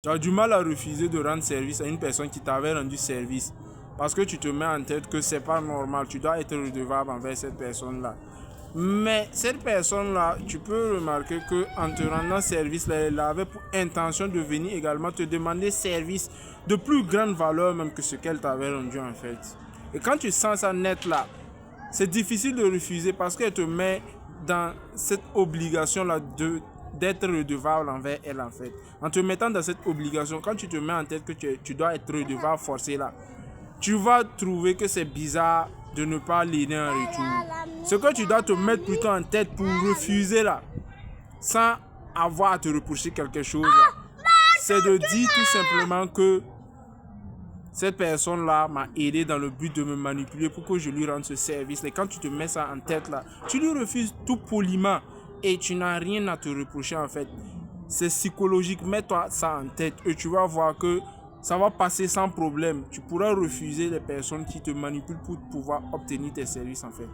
Tu as du mal à refuser de rendre service à une personne qui t'avait rendu service. Parce que tu te mets en tête que c'est pas normal. Tu dois être redevable envers cette personne-là. Mais cette personne-là, tu peux remarquer qu'en te rendant service, là, elle avait pour intention de venir également te demander service de plus grande valeur même que ce qu'elle t'avait rendu en fait. Et quand tu sens ça net là, c'est difficile de refuser parce qu'elle te met dans cette obligation-là d'être redevable envers elle en fait. En te mettant dans cette obligation, quand tu te mets en tête que tu dois être redevable forcé là, tu vas trouver que c'est bizarre de ne pas l'aider en retour. Ce que tu dois te mettre plutôt en tête pour refuser là, sans avoir à te reprocher quelque chose là, c'est de dire tout simplement que cette personne-là m'a aidé dans le but de me manipuler pour que je lui rende ce service. Et quand tu te mets ça en tête là, tu lui refuses tout poliment et tu n'as rien à te reprocher en fait. C'est psychologique, mets-toi ça en tête et tu vas voir que ça va passer sans problème. Tu pourras refuser les personnes qui te manipulent pour pouvoir obtenir tes services en fait.